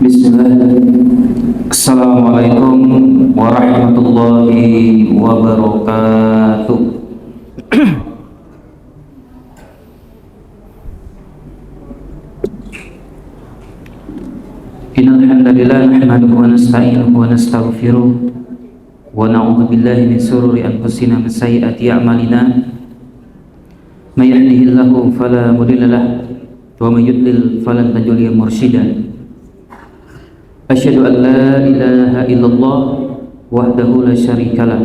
Bismillah. Assalamualaikum warahmatullahi wabarakatuh. Innal hamdalillah nahmaduhu wa nasta'inuhu wa nastaghfiruh wa na'udzu billahi min shururi anfusina wa min sayyiati a'malina. May yahdihillahu fala mudilla lahu wa may yudlil falan tajid lahu mursyida. Asyhadu an la ilaha illallah wahdahu la syarika lah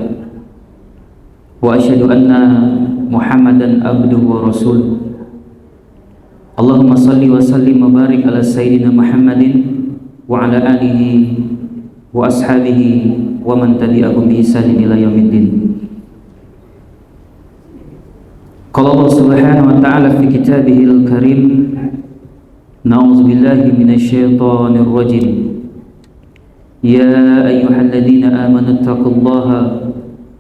wa asyhadu anna Muhammadan abduhu wa rasuluh. Allahumma salli wa sallim wa barik ala sayyidina Muhammadin wa ala alihi wa ashabihi wa man tabi'ahum bi ihsanin ila yaumiddin. Qala Allah subhanahu wa ta'ala fi kitabihil karim, na'udzu billahi minasy syaithanir rajim. Ya ayyuhalladzina amanu taqullaha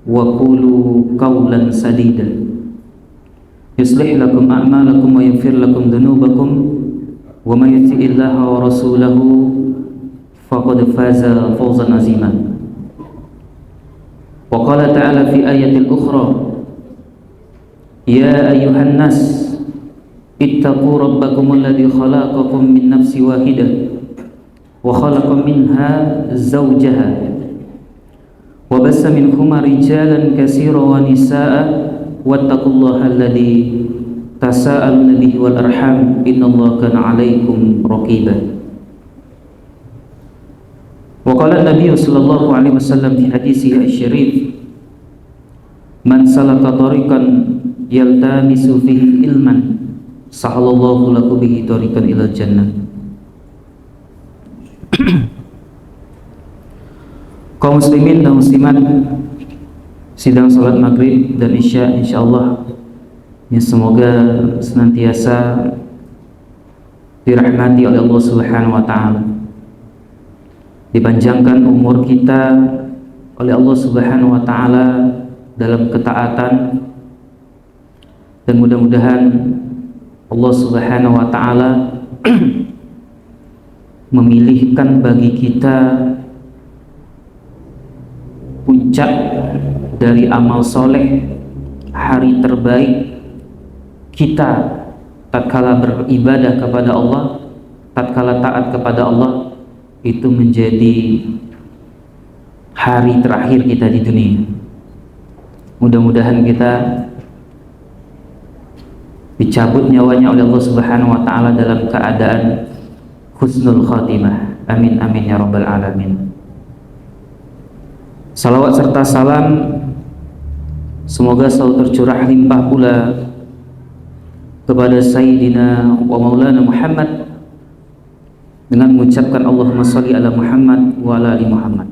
wa qulu qawlan sadida yuslih lakum a'malakum wa yaghfir lakum dhunubakum wa may yuti'illaha wa rasulahu faqad faza fawzan 'azima. Wa qala ta'ala fi ayatil ukhra, ya ayyuhan nas ittaqu rabbakum alladzi khalaqakum min nafsin wahidah wa khalaqa minha zawjaha wa bassa minhuma rijalan katsiran wa nisaa'a wattaqullaha alladzi tasaaluna bihi wal arham innallaha kana 'alaikum raqiba. Wa qala an-nabiy sallallahu alaihi wasallam fi hadisihi asy-syarif, man salaka tariqan yaltamisu fihi ilman sahalallahu lahu bihi tariqan ilal jannah. Kaum muslimin dan muslimat sidang salat maghrib dan isya insyaallah ya, semoga senantiasa dirahmati oleh Allah Subhanahu wa taala, dipanjangkan umur kita oleh Allah Subhanahu wa taala dalam ketaatan, dan mudah-mudahan Allah Subhanahu wa taala memilihkan bagi kita puncak dari amal soleh, hari terbaik kita tatkala beribadah kepada Allah, tatkala taat kepada Allah, itu menjadi hari terakhir kita di dunia. Mudah-mudahan kita dicabut nyawanya oleh Allah Subhanahu wa taala dalam keadaan husnul khatimah. Amin amin ya rabbal alamin. Salawat serta salam semoga selalu tercurah limpah pula kepada Sayyidina wa Maulana Muhammad dengan mengucapkan Allahumma sholli ala Muhammad wa ala ali Muhammad.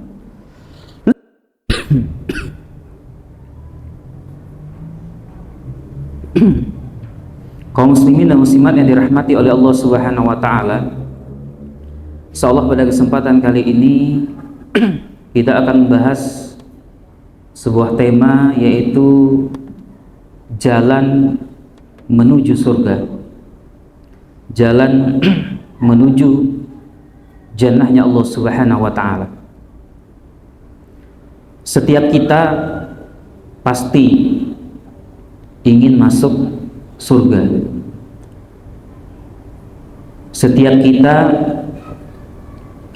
Kaum muslimin dan muslimat yang dirahmati oleh Allah Subhanahu wa taala, insyaallah pada kesempatan kali ini kita akan membahas sebuah tema, yaitu jalan menuju surga, jalan menuju jannahnya Allah Subhanahu wa taala. Setiap kita pasti ingin masuk surga. Setiap kita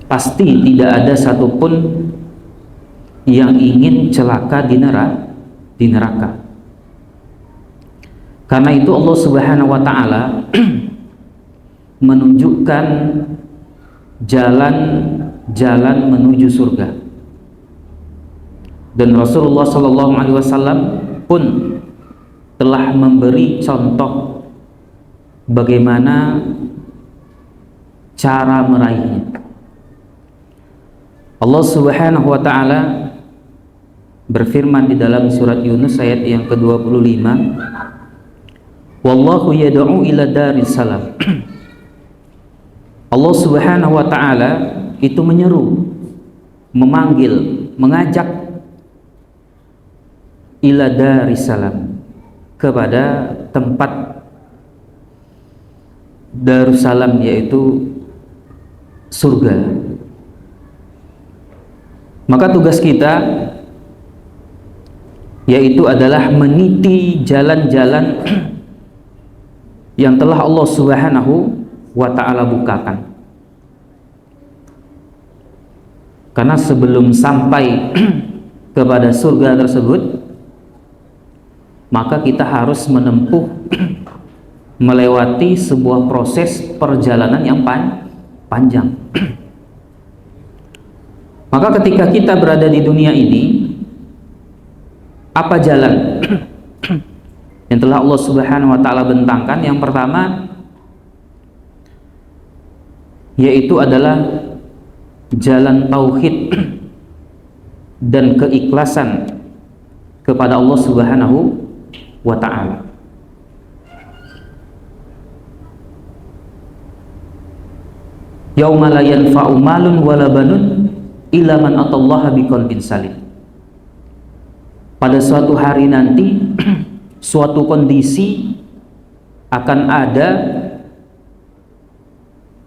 pasti tidak ada satupun yang ingin celaka di neraka. Karena itu Allah Subhanahu wa taala menunjukkan jalan menuju surga. Dan Rasulullah sallallahu alaihi wasallam pun telah memberi contoh bagaimana cara meraihnya. Allah Subhanahu wa taala berfirman di dalam surat Yunus ayat yang ke-25, wallahu yad'u ila daris salam. Allah Subhanahu wa taala itu menyeru, memanggil, mengajak ila daris salam, kepada tempat Darussalam, yaitu surga. Maka tugas kita yaitu adalah meniti jalan-jalan yang telah Allah Subhanahu wa ta'ala bukakan. Karena sebelum sampai kepada surga tersebut, maka kita harus menempuh melewati sebuah proses perjalanan yang panjang. Maka ketika kita berada di dunia ini, apa jalan yang telah Allah Subhanahu wa ta'ala bentangkan? Yang pertama yaitu adalah jalan tauhid dan keikhlasan kepada Allah Subhanahu wa ta'ala. Yauma la yanfa'u malun wala banun illa man atallaha biqalbin salim. Pada suatu hari nanti suatu kondisi akan ada,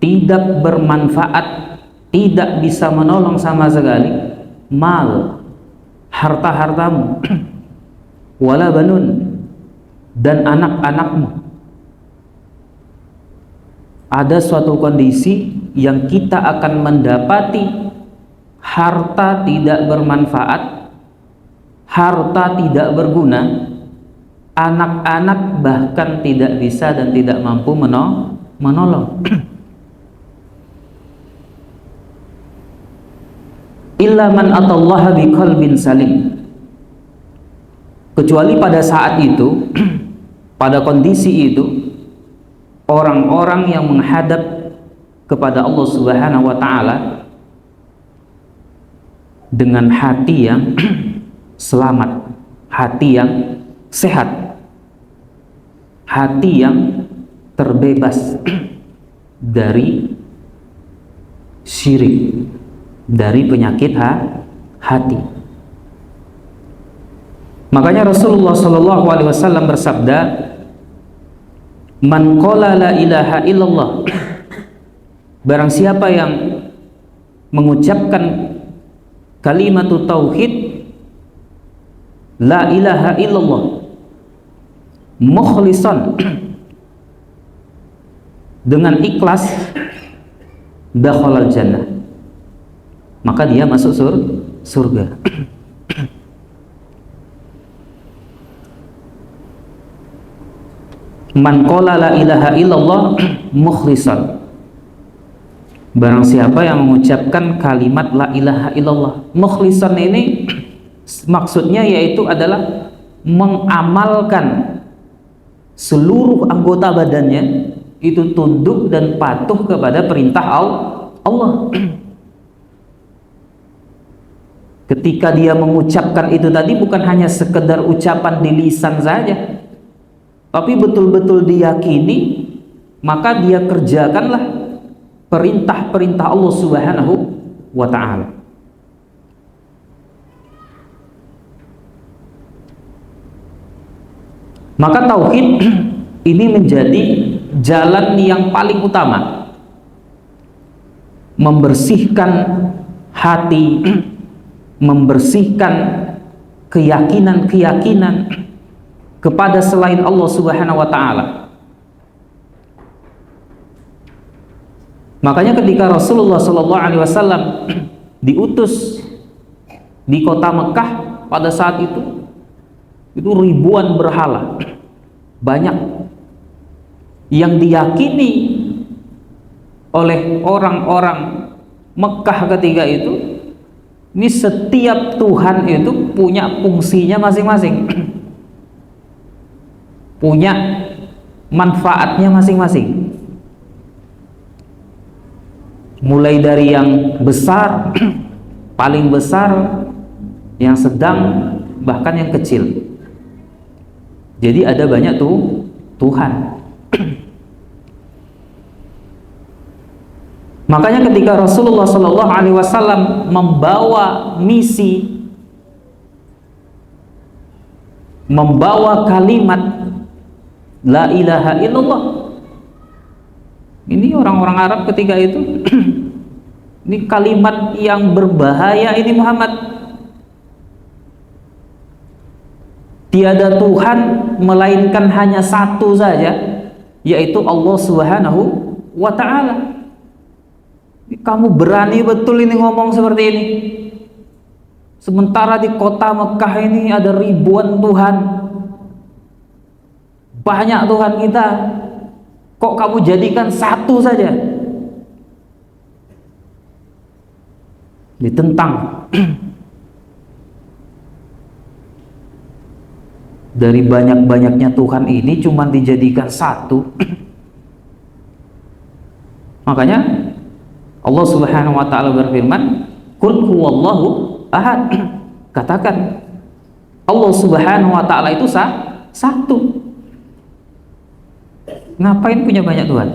tidak bermanfaat, tidak bisa menolong sama sekali mal, harta-hartamu, wala banun, dan anak-anakmu. Ada suatu kondisi yang kita akan mendapati harta tidak bermanfaat, harta tidak berguna, anak-anak bahkan tidak bisa dan tidak mampu menolong. Illa man atallaha biqalbin salim. Kecuali pada saat itu, pada kondisi itu, orang-orang yang menghadap kepada Allah Subhanahu wa ta'ala dengan hati yang selamat, hati yang sehat, hati yang terbebas dari syirik, dari penyakit hati. Makanya Rasulullah Shallallahu Alaihi Wasallam bersabda, "Man qala la ilaha illallah." Barang siapa yang mengucapkan kalimat tauhid, la ilaha illallah, mukhlisan, dengan ikhlas, dakhalal jannah, maka dia masuk surga. Man qala la ilaha illallah mukhlisan. Barang siapa yang mengucapkan kalimat la ilaha illallah, mukhlisan ini maksudnya yaitu adalah mengamalkan seluruh anggota badannya itu tunduk dan patuh kepada perintah Allah. Ketika dia mengucapkan itu tadi bukan hanya sekedar ucapan di lisan saja, tapi betul-betul diyakini, maka dia kerjakanlah perintah-perintah Allah Subhanahu wa ta'ala. Maka tauhid ini menjadi jalan yang paling utama membersihkan hati, membersihkan keyakinan-keyakinan kepada selain Allah Subhanahu wa ta'ala. Makanya ketika Rasulullah Shallallahu Alaihi Wasallam diutus di kota Mekah pada saat itu ribuan berhala, banyak yang diyakini oleh orang-orang Mekah ketika itu. Ini setiap Tuhan itu punya fungsinya masing-masing, punya manfaatnya masing-masing. Mulai dari yang besar, paling besar, yang sedang, bahkan yang kecil. Jadi ada banyak Tuhan. Makanya ketika Rasulullah Shallallahu Alaihi Wasallam membawa misi, membawa kalimat la ilaha illallah, ini orang-orang Arab ketika itu Ini kalimat yang berbahaya ini Muhammad. Tiada Tuhan melainkan hanya satu saja, yaitu Allah Subhanahu wa ta'ala. Kamu berani betul ini ngomong seperti ini, sementara di kota Mekah ini ada ribuan Tuhan, banyak Tuhan kita, kok kamu jadikan satu saja? Ditentang. Dari banyak-banyaknya Tuhan ini cuma dijadikan satu. Makanya Allah Subhanahu wa ta'ala berfirman, qul huwallahu ahad. Katakan Allah Subhanahu wa ta'ala itu satu. Ngapain punya banyak Tuhan?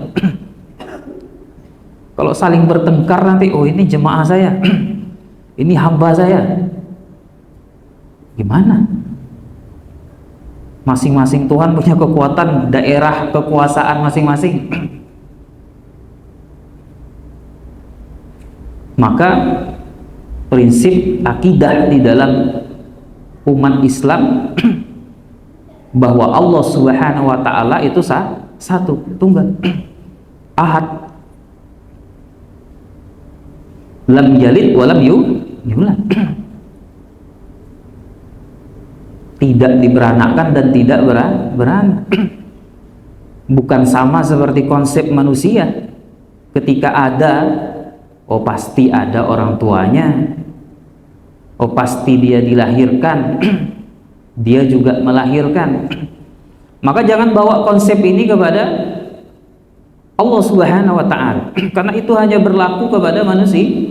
Kalau saling bertengkar nanti, oh ini jemaah saya, ini hamba saya, gimana? Masing-masing Tuhan punya kekuatan, daerah kekuasaan masing-masing. Maka prinsip akidah di dalam umat Islam bahwa Allah Subhanahu wa ta'ala itu satu, tunggal, ahad, lam yalid wa lam yulad. Tidak diberanakkan dan tidak beranak. Bukan sama seperti konsep manusia. Ketika ada, oh pasti ada orang tuanya, oh pasti dia dilahirkan, dia juga melahirkan. Maka jangan bawa konsep ini kepada Allah Subhanahu wa ta'ala, karena itu hanya berlaku kepada manusia.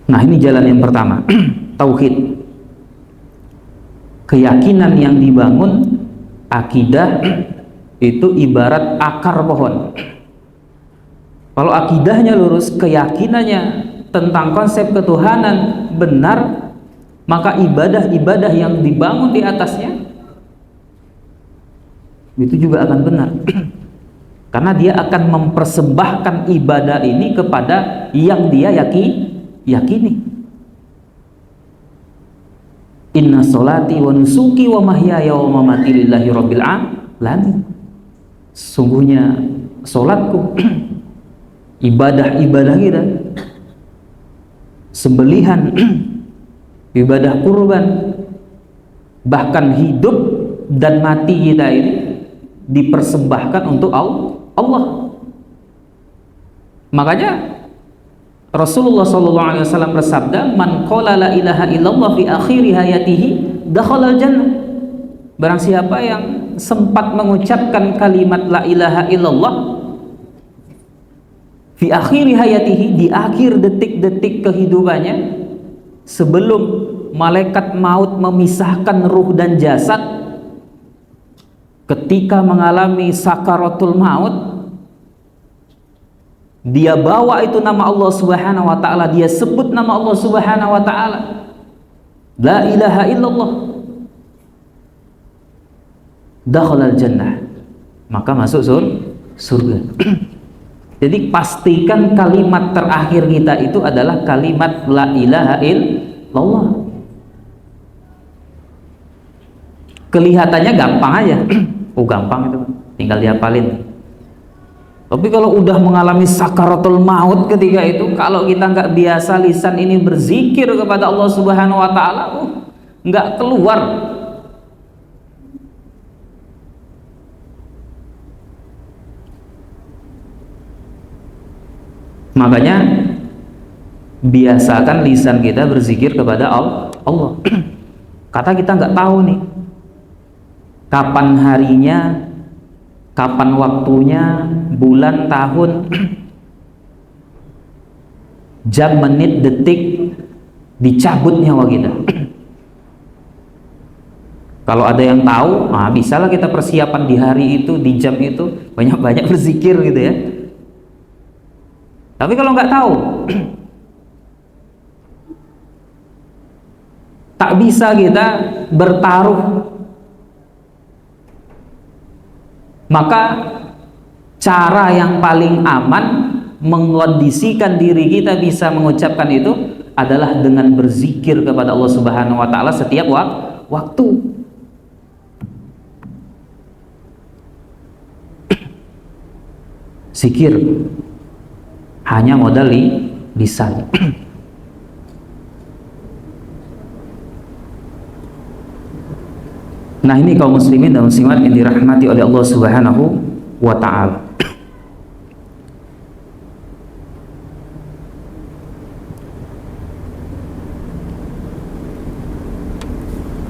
Nah, ini jalan yang pertama. Tauhid, keyakinan yang dibangun, akidah itu ibarat akar pohon. Kalau akidahnya lurus, keyakinannya tentang konsep ketuhanan benar, maka ibadah-ibadah yang dibangun di atasnya itu juga akan benar. Karena dia akan mempersembahkan ibadah ini kepada yang dia yakini. Inna sholati wa nusuki wa mahyaya wa mamati lillahi rabbil alamin. Sungguhnya sholatku, ibadah-ibadah kita, sembelihan, ibadah kurban, bahkan hidup dan mati kita ini dipersembahkan untuk Allah. Makanya Rasulullah SAW bersabda, man qala la ilaha illallah fi akhiri hayatihi dakhala al-jannah. Barang siapa yang sempat mengucapkan kalimat la ilaha illallah fi akhiri hayatihi, di akhir detik-detik kehidupannya, sebelum malaikat maut memisahkan ruh dan jasad, ketika mengalami sakaratul maut, dia bawa itu nama Allah Subhanahu wa ta'ala, dia sebut nama Allah Subhanahu wa ta'ala, la ilaha illallah, dakhalal jannah, maka masuk surga. Jadi pastikan kalimat terakhir kita itu adalah kalimat la ilaha illallah. Kelihatannya gampang aja. Oh gampang itu, tinggal dihafalin. Tapi kalau udah mengalami sakaratul maut ketika itu, kalau kita nggak biasa lisan ini berzikir kepada Allah Subhanahu wa ta'ala, nggak keluar. Makanya biasakan lisan kita berzikir kepada Allah. Kata kita nggak tahu nih kapan harinya, kapan waktunya, bulan, tahun, jam, menit, detik, dicabut nyawa kita. Kalau ada yang tahu, bisalah kita persiapan di hari itu, di jam itu, banyak-banyak berzikir gitu ya. Tapi kalau nggak tahu, tak bisa kita bertaruh Maka cara yang paling aman mengkondisikan diri kita bisa mengucapkan itu adalah dengan berzikir kepada Allah Subhanahu wa taala setiap waktu. Zikir hanya modal lisan. Nah, ini kaum muslimin dan muslimat yang dirahmati oleh Allah Subhanahu wa taala.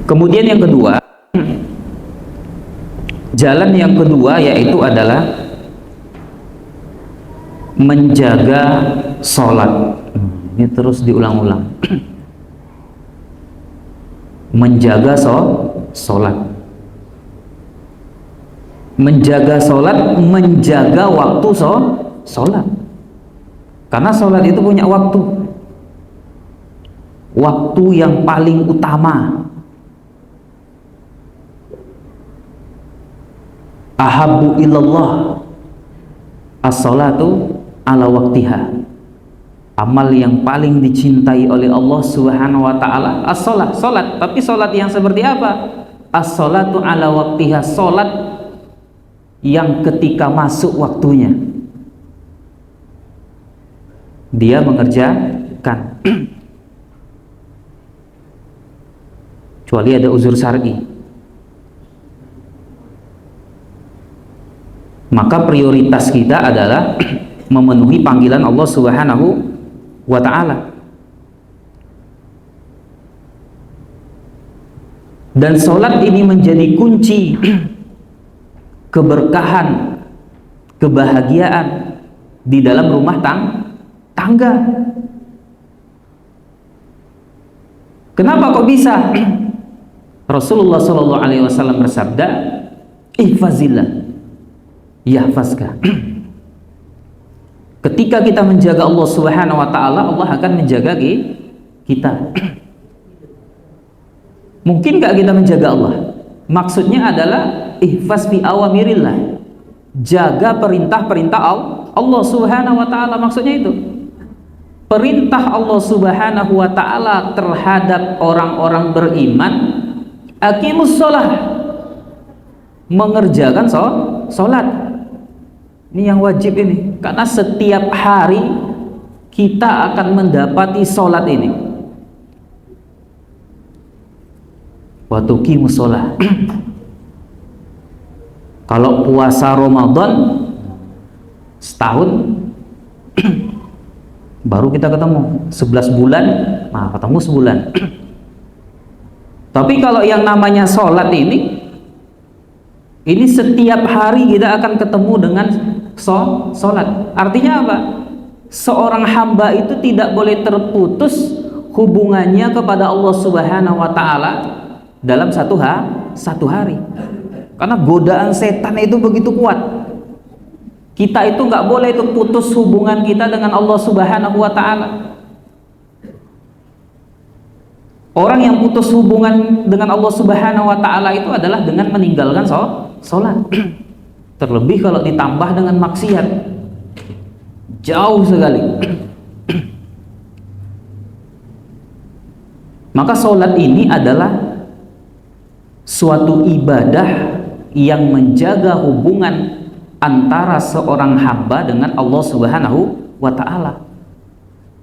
Kemudian yang kedua, jalan yang kedua yaitu adalah menjaga sholat. Ini terus diulang-ulang. Menjaga sholat. Menjaga sholat, menjaga waktu sholat. Karena sholat itu punya waktu. Waktu yang paling utama. Ahabbu ilallah as-salatu ala waktiha. Amal yang paling dicintai oleh Allah Subhanahu wa taala as-salat, salat. Tapi salat yang seperti apa? As-salatu ala waktiha, salat yang ketika masuk waktunya dia mengerjakan. Kecuali ada uzur syar'i. Maka prioritas kita adalah memenuhi panggilan Allah Subhanahu wa ta'ala. Dan sholat ini menjadi kunci keberkahan, kebahagiaan di dalam rumah tangga. Kenapa kok bisa? Rasulullah SAW bersabda, ihfazillah yahfazka. Ketika kita menjaga Allah Subhanahu wa taala, Allah akan menjaga kita. Mungkin gak kita menjaga Allah? Maksudnya adalah ihfaz fi awamirillah. Jaga perintah-perintah Allah Subhanahu wa taala, maksudnya itu. Perintah Allah Subhanahu wa taala terhadap orang-orang beriman, aqimus shalah, mengerjakan salat. Ini yang wajib ini, karena setiap hari kita akan mendapati sholat ini. Wa tuqimus shalah. Kalau puasa Ramadan setahun baru kita ketemu 11 bulan, nah ketemu sebulan. Tapi kalau yang namanya sholat ini setiap hari kita akan ketemu dengan sholat. Artinya apa? Seorang hamba itu tidak boleh terputus hubungannya kepada Allah Subhanahu wa ta'ala dalam satu hari. Karena godaan setan itu begitu kuat. Kita itu nggak boleh itu putus hubungan kita dengan Allah Subhanahu wa ta'ala. Orang yang putus hubungan dengan Allah Subhanahu wa ta'ala itu adalah dengan meninggalkan sholat. Terlebih kalau ditambah dengan maksiat, jauh sekali. Maka sholat ini adalah suatu ibadah yang menjaga hubungan antara seorang hamba dengan Allah Subhanahu wa ta'ala,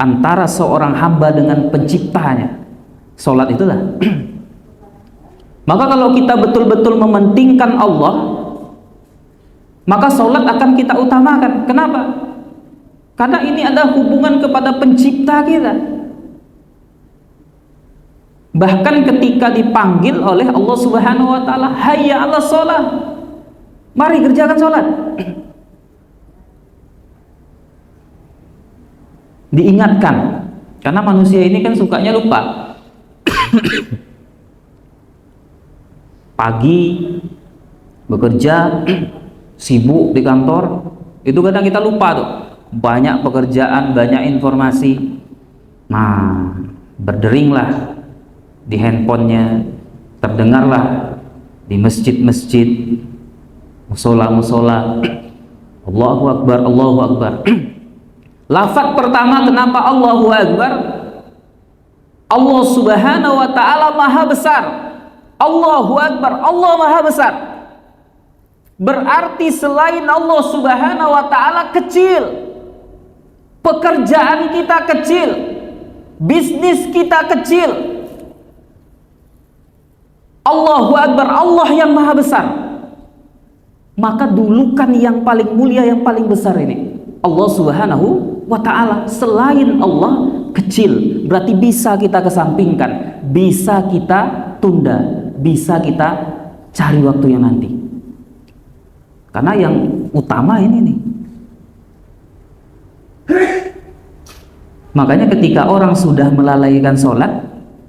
antara seorang hamba dengan penciptanya. Sholat itulah. Maka kalau kita betul-betul mementingkan Allah, maka sholat akan kita utamakan. Kenapa? Karena ini ada hubungan kepada pencipta kita. Bahkan ketika dipanggil oleh Allah Subhanahu wa ta'ala, hayya 'alas shalah, mari kerjakan sholat, diingatkan. Karena manusia ini kan sukanya lupa. Pagi bekerja, sibuk di kantor, itu kadang kita lupa tuh, banyak pekerjaan, banyak informasi. Nah, berderinglah di handphonenya, terdengarlah di masjid-masjid musola. Allahu Akbar, Allahu Akbar. Lafaz pertama kenapa Allahu Akbar? Allah Subhanahu wa Ta'ala Maha Besar. Allahu Akbar, Allah Maha Besar. Berarti selain Allah Subhanahu wa Ta'ala kecil. Pekerjaan kita kecil, bisnis kita kecil. Allahu Akbar, Allah yang Maha Besar. Maka dulukan yang paling mulia, yang paling besar ini, Allah Subhanahu wa Ta'ala. Selain Allah kecil, berarti bisa kita kesampingkan, bisa kita tunda, bisa kita cari waktu yang nanti. Karena yang utama ini nih. Makanya ketika orang sudah melalaikan sholat,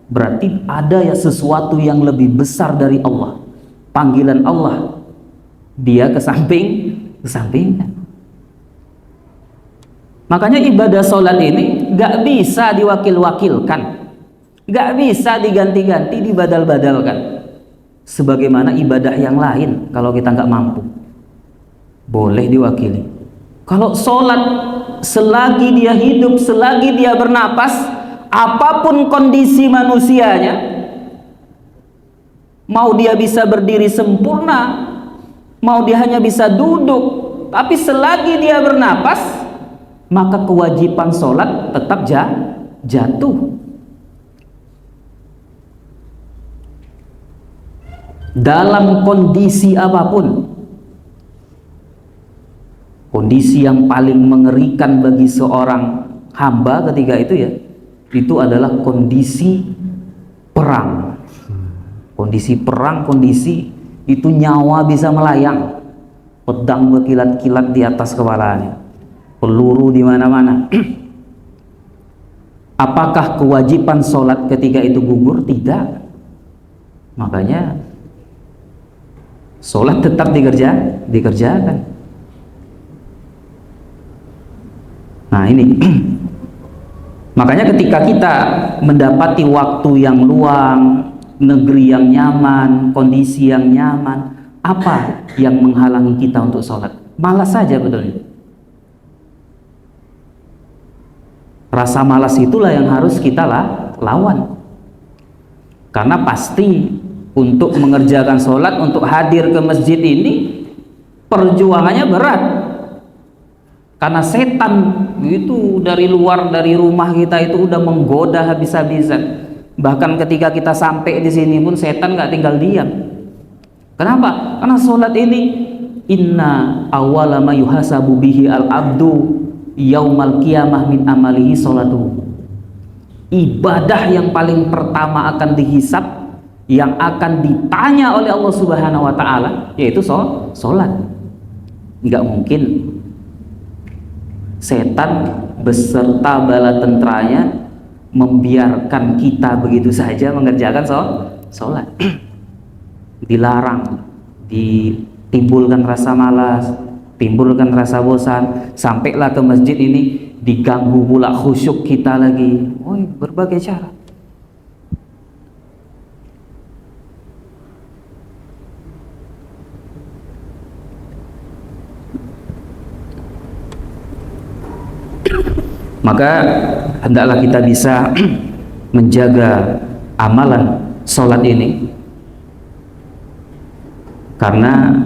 berarti ada ya sesuatu yang lebih besar dari Allah. Panggilan Allah, dia kesampingkan. Makanya ibadah sholat ini gak bisa diwakil-wakilkan, gak bisa diganti-ganti, dibadal-badalkan sebagaimana ibadah yang lain. Kalau kita gak mampu, boleh diwakili. Kalau sholat, selagi dia hidup, selagi dia bernapas, apapun kondisi manusianya, mau dia bisa berdiri sempurna, mau dia hanya bisa duduk, tapi selagi dia bernapas, maka kewajiban sholat tetap jatuh. Dalam kondisi apapun. Kondisi yang paling mengerikan bagi seorang hamba ketika itu ya, itu adalah kondisi perang. Kondisi perang, kondisi itu nyawa bisa melayang, pedang berkilat-kilat di atas kepalanya, peluru di mana-mana. Apakah kewajiban sholat ketika itu gugur? Tidak. Makanya sholat tetap dikerjakan. Nah ini makanya ketika kita mendapati waktu yang luang, negeri yang nyaman, kondisi yang nyaman, apa yang menghalangi kita untuk sholat? Malas saja betulnya. Rasa malas itulah yang harus kita lawan. Karena pasti untuk mengerjakan sholat, untuk hadir ke masjid ini perjuangannya berat. Karena setan itu dari luar, dari rumah kita itu udah menggoda habis-habisan. Bahkan ketika kita sampai di sini pun setan nggak tinggal diam. Kenapa? Karena sholat ini inna awwala ma yuhasabu bihi al-abdu yaumal qiyamah min amalihi sholatuhu. Ibadah yang paling pertama akan dihisab, yang akan ditanya oleh Allah Subhanahu wa Ta'ala, yaitu sholat. Nggak mungkin setan beserta bala tentaranya membiarkan kita begitu saja mengerjakan sholat. Dilarang, ditimbulkan rasa malas, timbulkan rasa bosan, sampailah ke masjid ini diganggu pula khusyuk kita lagi. Oh, berbagai cara. Maka hendaklah kita bisa menjaga amalan sholat ini, karena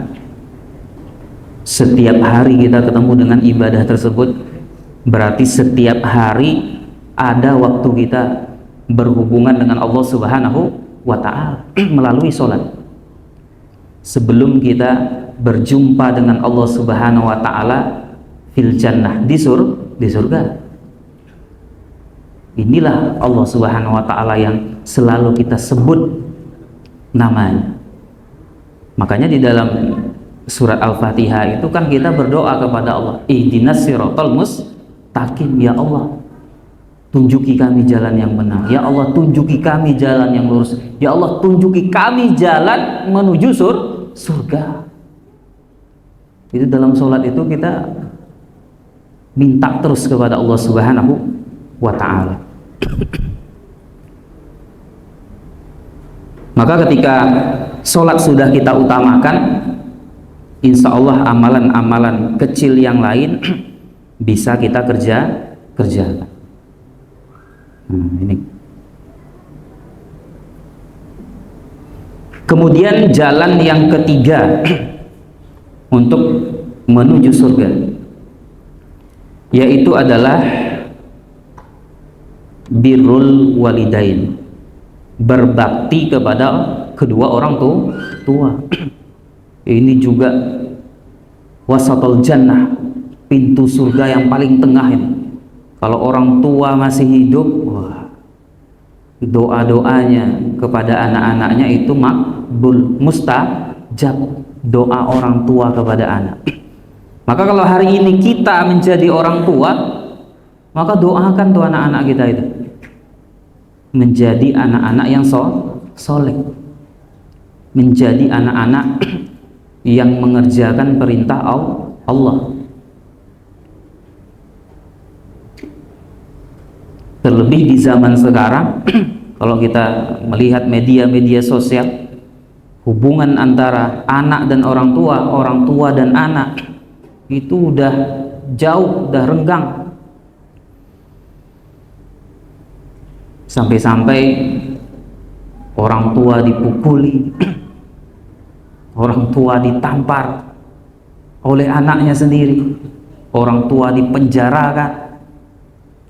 setiap hari kita ketemu dengan ibadah tersebut, berarti setiap hari ada waktu kita berhubungan dengan Allah Subhanahu wa Ta'ala melalui sholat. Sebelum kita berjumpa dengan Allah Subhanahu wa Ta'ala fil jannah, di surga. Inilah Allah Subhanahu wa Ta'ala yang selalu kita sebut namanya. Makanya di dalam surat Al-Fatihah itu kan kita berdoa kepada Allah, ihdinas siratal mustaqim, ya Allah tunjuki kami jalan yang benar, ya Allah tunjuki kami jalan yang lurus, ya Allah tunjuki kami jalan menuju surga. Itu dalam sholat itu kita minta terus kepada Allah Subhanahu wa Ta'ala. Maka ketika sholat sudah kita utamakan, insya Allah amalan-amalan kecil yang lain bisa kita kerjakan. Ini. Kemudian jalan yang ketiga untuk menuju surga, yaitu adalah birrul walidain, berbakti kepada kedua orang tua. Ini juga wasatul jannah, pintu surga yang paling tengah ini. Kalau orang tua masih hidup, wah, doa-doanya kepada anak-anaknya itu makbul, mustajab, doa orang tua kepada anak. Maka kalau hari ini kita menjadi orang tua, maka doakan tuh anak-anak kita itu menjadi anak-anak yang soleh, menjadi anak-anak yang mengerjakan perintah Allah. Terlebih di zaman sekarang, kalau kita melihat media-media sosial, hubungan antara anak dan orang tua dan anak itu udah jauh, udah renggang. Sampai-sampai orang tua dipukuli, orang tua ditampar oleh anaknya sendiri, orang tua dipenjarakan,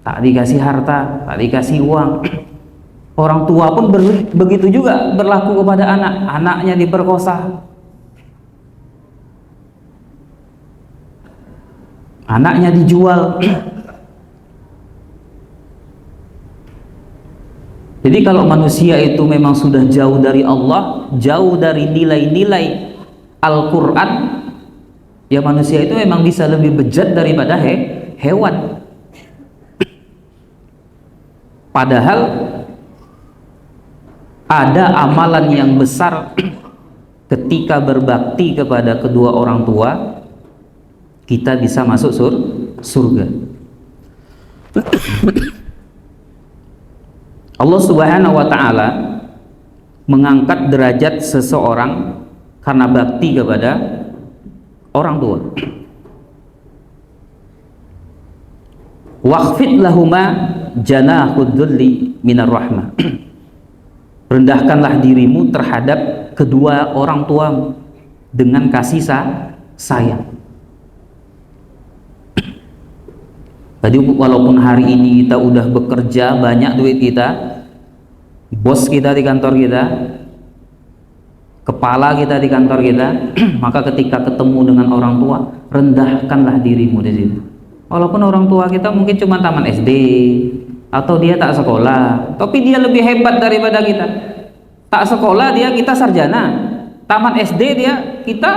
tak dikasih harta, tak dikasih uang. Orang tua pun begitu juga berlaku kepada anaknya diperkosa, anaknya dijual. Jadi kalau manusia itu memang sudah jauh dari Allah, jauh dari nilai-nilai Al-Quran, ya manusia itu memang bisa lebih bejat daripada hewan. Padahal ada amalan yang besar ketika berbakti kepada kedua orang tua, kita bisa masuk surga. Allah Subhanahu wa ta'ala mengangkat derajat seseorang karena bakti kepada orang tua. Waqfid lahuma janahud dhulli minar rahmah. Rendahkanlah dirimu terhadap kedua orang tuamu dengan kasih sayang. Tadi walaupun hari ini kita udah bekerja banyak duit kita, bos kita di kantor kita, kepala kita di kantor kita, maka ketika ketemu dengan orang tua, rendahkanlah dirimu di situ. Walaupun orang tua kita mungkin cuma taman SD atau dia tak sekolah, tapi dia lebih hebat daripada kita. Tak sekolah dia, kita sarjana. Taman SD dia, kita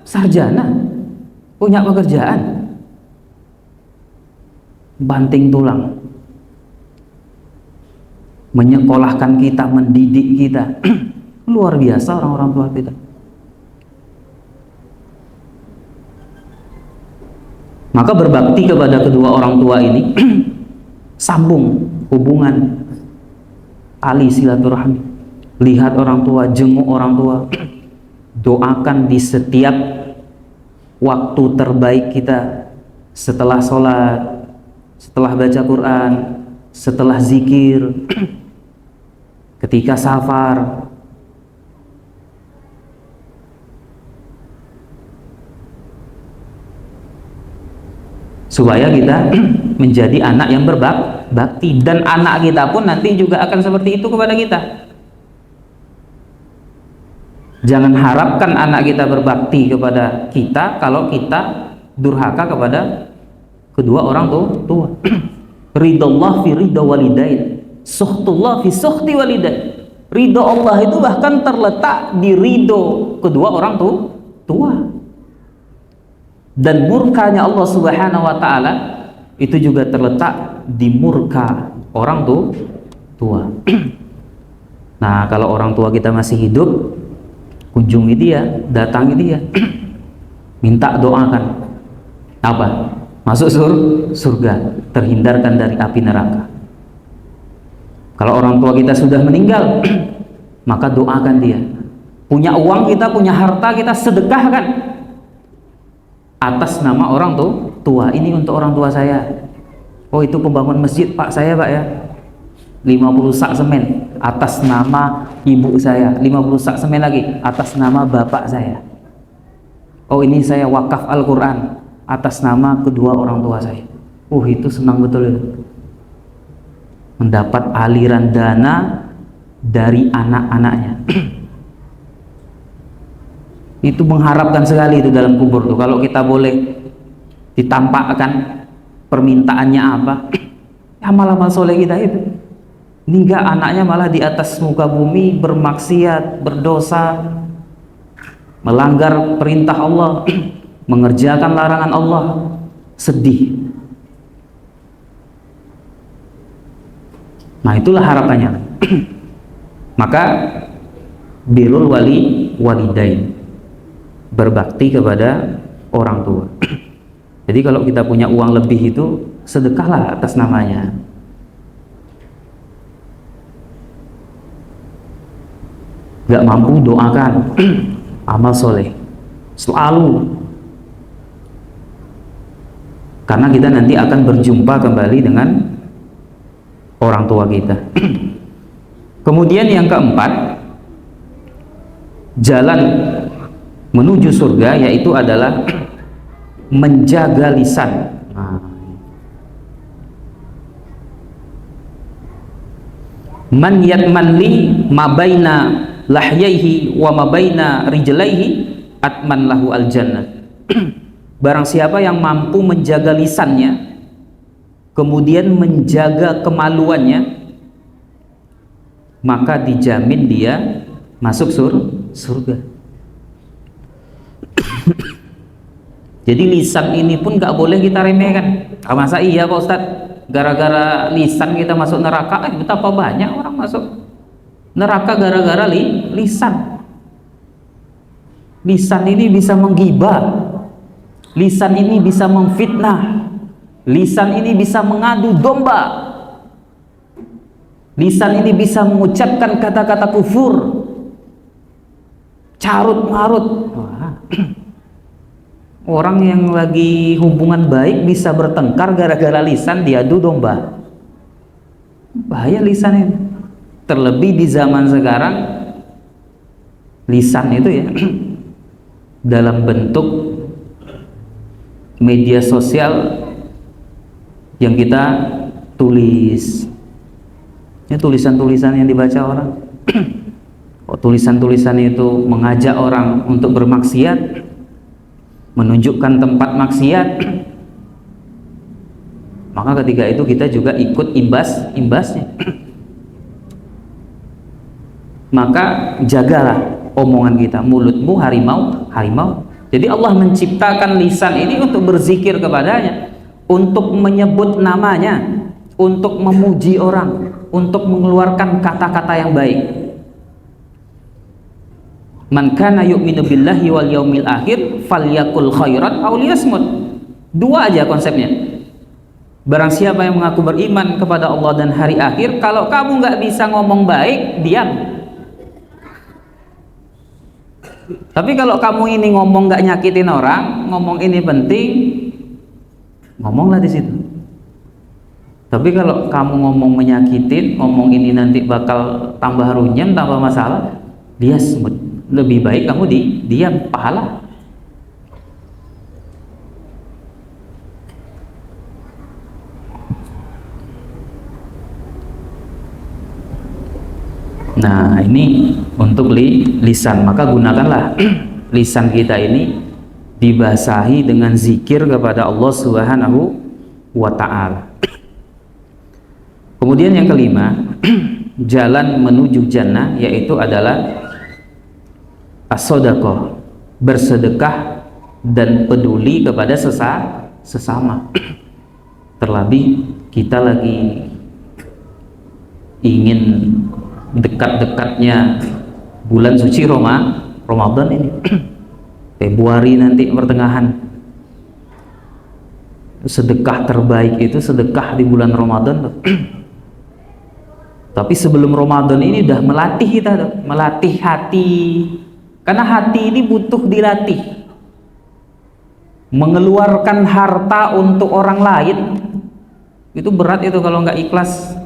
sarjana, punya pekerjaan, banting tulang, menyekolahkan kita, mendidik kita. Luar biasa orang-orang tua kita. Maka berbakti kepada kedua orang tua ini sambung hubungan tali silaturahmi. Lihat orang tua, jenguk orang tua, doakan di setiap waktu terbaik kita, setelah sholat, setelah baca Quran, setelah zikir, ketika safar. Supaya kita menjadi anak yang berbakti, dan anak kita pun nanti juga akan seperti itu kepada kita. Jangan harapkan anak kita berbakti kepada kita kalau kita durhaka kepada kedua orang tua. Ridallah fi ridha walidain, sukhtullah fi sukhti walidain. Ridho Allah itu bahkan terletak di ridho kedua orang tua. Dan murkanya Allah Subhanahu wa ta'ala itu juga terletak di murka orang tua. Nah, kalau orang tua kita masih hidup, kunjungi dia, datangi dia, minta doakan. Apa? Masuk surga, terhindarkan dari api neraka. Kalau orang tua kita sudah meninggal, maka doakan dia. Punya uang kita, punya harta kita, sedekahkan. atas nama orang tua. Ini untuk orang tua saya. Oh, itu pembangun masjid Pak saya Pak ya, 50 sak semen atas nama ibu saya, 50 sak semen lagi atas nama bapak saya. Oh, ini saya wakaf Al-Quran atas nama kedua orang tua saya. Itu senang betul itu. Mendapat aliran dana dari anak-anaknya. Itu mengharapkan sekali itu dalam kubur tuh. Kalau kita boleh ditampakkan permintaannya apa, amal-amal soleh kita itu. Hingga anaknya malah di atas muka bumi bermaksiat, berdosa, melanggar perintah Allah, mengerjakan larangan Allah. Sedih. Nah, itulah harapannya. Maka birrul walidain, berbakti kepada orang tua. Jadi kalau kita punya uang lebih itu sedekahlah atas namanya. Gak mampu, doakan. Amal soleh selalu, karena kita nanti akan berjumpa kembali dengan orang tua kita. Kemudian yang keempat, jalan menuju surga yaitu adalah menjaga lisan. Man yatman li mabaina lahyaihi wa mabaina rijlaihi atman lahu al-jannah. Barang siapa yang mampu menjaga lisannya, kemudian menjaga kemaluannya, maka dijamin dia masuk surga. Jadi lisan ini pun gak boleh kita remehkan. Masa iya Pak Ustadz, gara-gara lisan kita masuk neraka? Betapa banyak orang masuk neraka gara-gara lisan. Lisan ini bisa menggibah, lisan ini bisa memfitnah, lisan ini bisa mengadu domba, lisan ini bisa mengucapkan kata-kata kufur, carut marut. Orang yang lagi hubungan baik bisa bertengkar gara-gara lisan, diadu domba. Bahaya lisan ini. Terlebih di zaman sekarang, lisan itu ya dalam bentuk media sosial yang kita tulis. Ini tulisan-tulisan yang dibaca orang. Tulisan-tulisan itu mengajak orang untuk bermaksiat, menunjukkan tempat maksiat. Maka ketika itu kita juga ikut imbasnya. Maka jagalah omongan kita. Mulutmu harimau. Jadi Allah menciptakan lisan ini untuk berzikir kepadanya, untuk menyebut namanya, untuk memuji orang, untuk mengeluarkan kata-kata yang baik. Man kana yu'minu billahi wal yaumil akhir falyakul khairan aw liyasmut. Dua aja konsepnya. Barang siapa yang mengaku beriman kepada Allah dan hari akhir, kalau kamu nggak bisa ngomong baik, diam. Tapi kalau kamu ini ngomong nggak nyakitin orang, ngomong ini penting, ngomonglah di situ. Tapi kalau kamu ngomong menyakitin, ngomong ini nanti bakal tambah runyam, tambah masalah, dia smooth. Lebih baik kamu diam, pahala. Nah, ini untuk lisan. Maka gunakanlah lisan kita ini dibasahi dengan zikir kepada Allah Subhanahu wa ta'ala. Kemudian yang kelima, jalan menuju jannah yaitu adalah as-shadaqah, bersedekah dan peduli kepada sesama. Terlebih kita lagi ingin dekat-dekatnya bulan suci Ramadan ini. Februari nanti pertengahan. Sedekah terbaik itu sedekah di bulan Ramadan. Tapi sebelum Ramadan ini udah melatih kita, melatih hati. Karena hati ini butuh dilatih. mengeluarkan harta untuk orang lain itu berat itu kalau nggak ikhlas.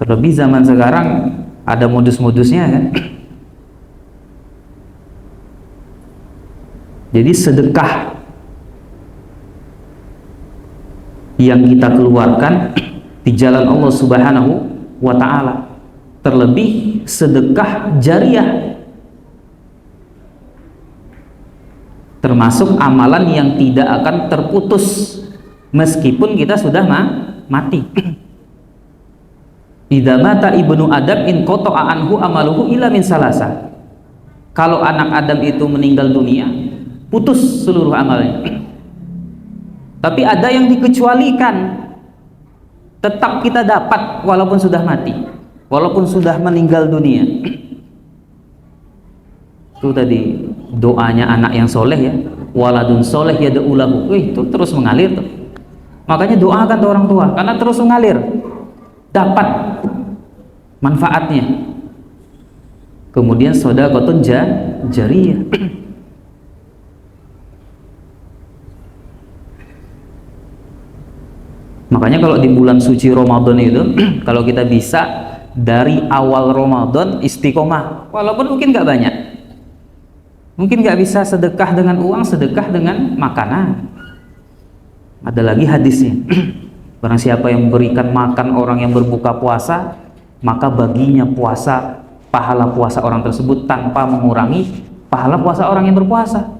Terlebih zaman sekarang ada modus-modusnya kan. Jadi sedekah yang kita keluarkan di jalan Allah Subhanahu wa ta'ala, terlebih sedekah jariah, termasuk amalan yang tidak akan terputus meskipun kita sudah mati. Idza mata ibnu Adam in qata'a anhu amaluhu illa min salasa. Kalau anak Adam itu meninggal dunia, putus seluruh amalnya. Tapi ada yang dikecualikan, tetap kita dapat walaupun sudah mati, walaupun sudah meninggal dunia. Itu tadi doanya anak yang soleh ya, waladun soleh yad'u lahu. Itu terus mengalir tuh. Makanya doakan tuh orang tua, karena terus mengalir, dapat manfaatnya. Kemudian shadaqatun jariyah. Makanya kalau di bulan suci Ramadan itu kalau kita bisa dari awal Ramadan istiqomah, walaupun mungkin nggak banyak, mungkin nggak bisa sedekah dengan uang, sedekah dengan makanan. Ada lagi hadisnya, barang siapa yang memberikan makan orang yang berbuka puasa, maka baginya puasa, pahala puasa orang tersebut tanpa mengurangi pahala puasa orang yang berpuasa.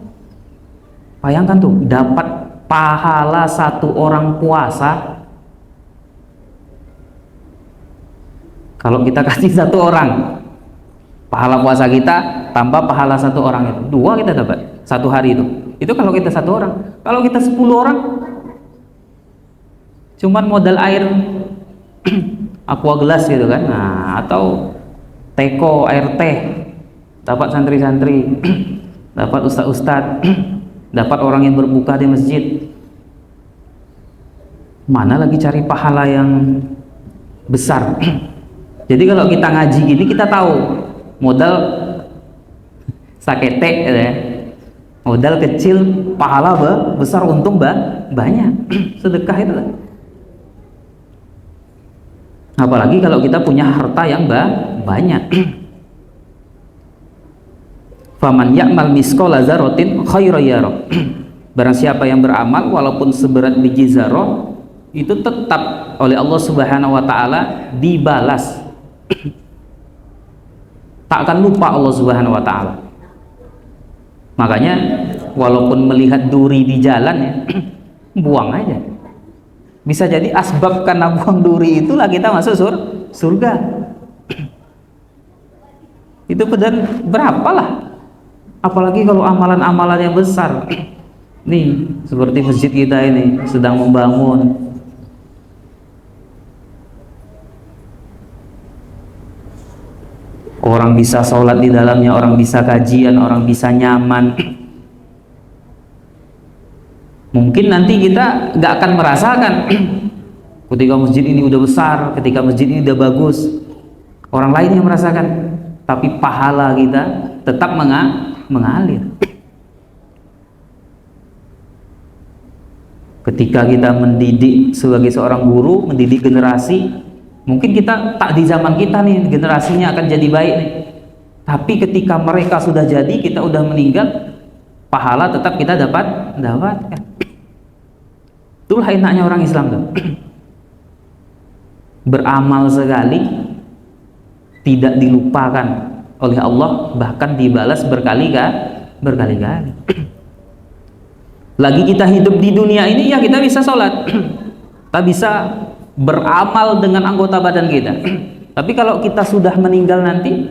Bayangkan tuh, dapat pahala satu orang puasa. Kalau kita kasih satu orang, pahala puasa kita tanpa pahala satu orang itu, 2 kita dapat satu hari itu. Itu kalau kita satu orang. Kalau kita 10 orang, cuman modal air aqua gelas gitu kan, nah, atau teko air teh, dapat santri-santri, dapat ustaz-ustaz, dapat orang yang berbuka di masjid. Mana lagi cari pahala yang besar? Jadi kalau kita ngaji gini, kita tahu modal sakete ya, modal kecil pahala besar, untung banyak. Sedekah itu. Apalagi kalau kita punya harta yang banyak. Faman ya'mal misqala dzarratin khairan yarah. Barang siapa yang beramal walaupun seberat biji zarah, itu tetap oleh Allah Subhanahu wa taala dibalas. Tak akan lupa Allah Subhanahu wa taala. Makanya walaupun melihat duri di jalan ya, buang aja. Bisa jadi asbab karena buang duri itulah kita masuk surga. Itu dan berapalah, apalagi kalau amalan-amalan yang besar. Nih seperti masjid kita ini sedang membangun, orang bisa sholat di dalamnya, orang bisa kajian, orang bisa nyaman. Mungkin nanti kita nggak akan merasakan ketika masjid ini udah besar, ketika masjid ini udah bagus, orang lain yang merasakan, tapi pahala kita tetap mengalir. Ketika kita mendidik sebagai seorang guru, mendidik generasi, mungkin kita tak di zaman kita nih generasinya akan jadi baik nih, tapi ketika mereka sudah jadi, kita udah meninggal, pahala tetap kita dapatkan. Itulah enaknya orang Islam tuh. Beramal sekali tidak dilupakan oleh Allah, bahkan dibalas berkali-kali. Lagi kita hidup di dunia ini ya kita bisa sholat, kita bisa beramal dengan anggota badan kita. Tapi kalau kita sudah meninggal nanti,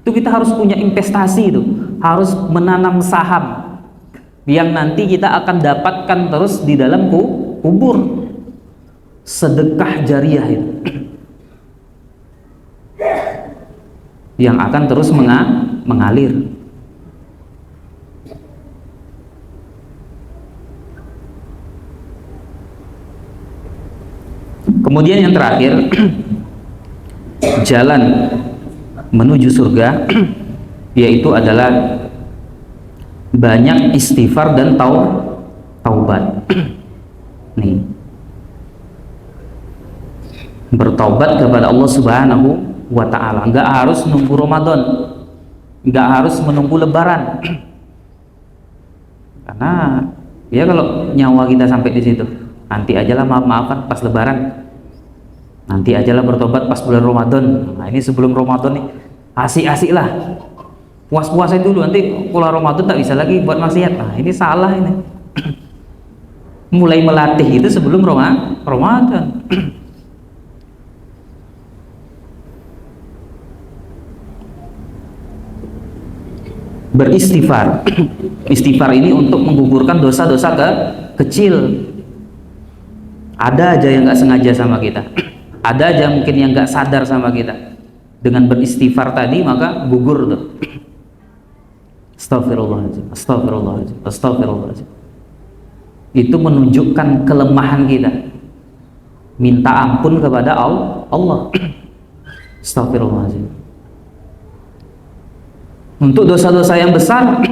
itu kita harus punya investasi, itu harus menanam saham yang nanti kita akan dapatkan terus di dalam kubur. Sedekah jariah itu yang akan terus mengalir. Kemudian yang terakhir, jalan menuju surga, yaitu adalah banyak istighfar dan taubat. Nih, bertaubat kepada Allah Subhanahu wa ta'ala. Nggak harus nunggu Ramadan, nggak harus menunggu Lebaran. Karena ya kalau nyawa kita sampai di situ, nanti ajalah maaf-maafan pas Lebaran, nanti ajalah bertobat pas bulan Ramadan. Nah, ini sebelum Ramadan nih asik-asik lah, puas-puasnya dulu, nanti kalau Ramadan tak bisa lagi buat maksiat. Nah, ini salah ini. Mulai melatih itu sebelum Ramadan. Beristighfar. Istighfar ini untuk menggugurkan dosa-dosa kecil. Ada aja yang nggak sengaja sama kita, ada aja mungkin yang nggak sadar sama kita. Dengan beristighfar tadi maka gugur tuh. Astagfirullahaladzim, astagfirullahaladzim, astagfirullahaladzim. Itu menunjukkan kelemahan kita. Minta ampun kepada Allah. Astagfirullahaladzim. Untuk dosa-dosa yang besar,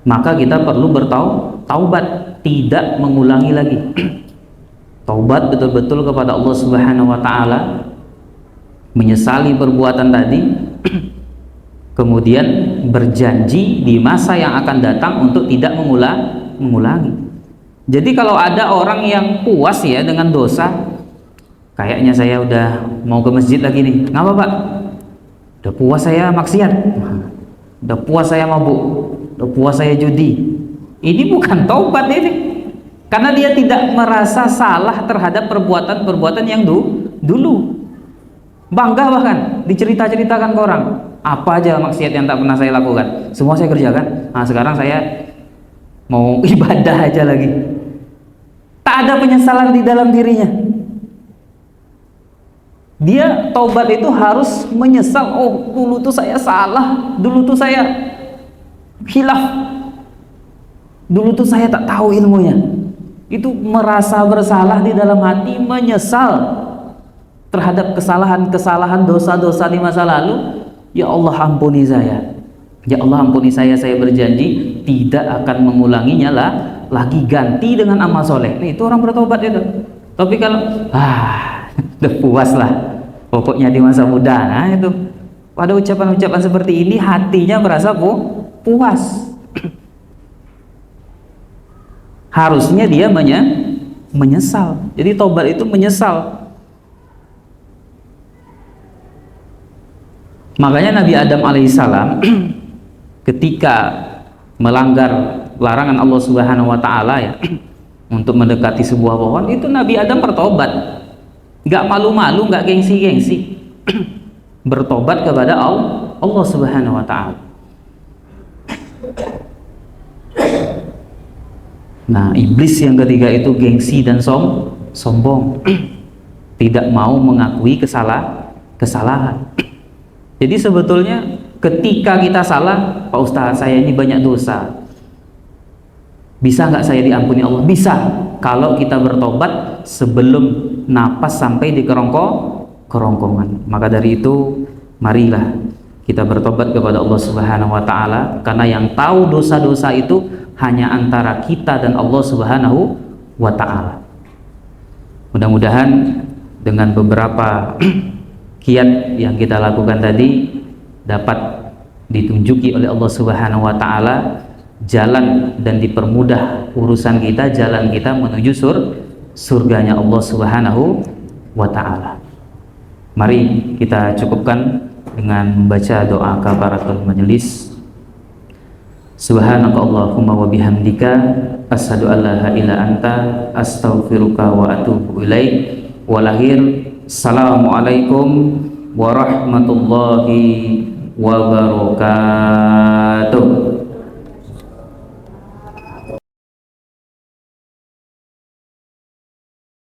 maka kita perlu bertaubat, tidak mengulangi lagi. Taubat betul-betul kepada Allah Subhanahu wa ta'ala, menyesali perbuatan tadi, kemudian berjanji di masa yang akan datang untuk tidak mengulangi. Jadi kalau ada orang yang puas ya dengan dosa, kayaknya saya udah mau ke masjid lagi nih, ngapa Pak? Udah puas saya maksiat, udah puas saya mabuk, udah puas saya judi. Ini bukan taubat ini, karena dia tidak merasa salah terhadap perbuatan-perbuatan yang dulu. Bangga bahkan dicerita-ceritakan ke orang, apa aja maksiat yang tak pernah saya lakukan, semua saya kerjakan. Nah sekarang saya mau ibadah aja lagi. Tak ada penyesalan di dalam dirinya. Dia taubat itu harus menyesal, oh dulu tuh saya salah, dulu tuh saya khilaf, dulu tuh saya tak tahu ilmunya. Itu merasa bersalah di dalam hati, menyesal terhadap kesalahan-kesalahan, dosa-dosa di masa lalu. Ya Allah ampuni saya, ya Allah ampuni saya berjanji tidak akan mengulanginya lagi, ganti dengan amal soleh. Nih, itu orang bertobat itu. Tapi kalau udah puas lah pokoknya di masa muda, nah itu pada ucapan-ucapan seperti ini hatinya merasa puas. Harusnya dia menyesal. Jadi tobat itu menyesal. Makanya Nabi Adam alaihissalam ketika melanggar larangan Allah Subhanahu wa ta'ala ya, untuk mendekati sebuah pohon, itu Nabi Adam bertobat. Nggak malu-malu, nggak gengsi-gengsi, bertobat kepada Allah Subhanahu wa ta'ala. Nah, iblis yang ketiga itu gengsi dan sombong, tidak mau mengakui kesalahan. Jadi sebetulnya ketika kita salah, Pak Ustaz saya ini banyak dosa, bisa nggak saya diampuni Allah? Bisa, kalau kita bertobat sebelum napas sampai di kerongkongan. Maka dari itu marilah kita bertobat kepada Allah Subhanahu wa ta'ala, karena yang tahu dosa-dosa itu hanya antara kita dan Allah Subhanahu wa ta'ala. Mudah-mudahan dengan beberapa kiat yang kita lakukan tadi dapat ditunjuki oleh Allah Subhanahu wa ta'ala jalan dan dipermudah urusan kita, jalan kita menuju surganya Allah Subhanahu wa ta'ala. Mari kita cukupkan dengan membaca doa kafaratul majelis. Subhanaka Allahumma wa bihamdika asyhadu an la ilaha illa anta astaghfiruka wa atubu ilaik. Walahir, assalamualaikum warahmatullahi wabarakatuh.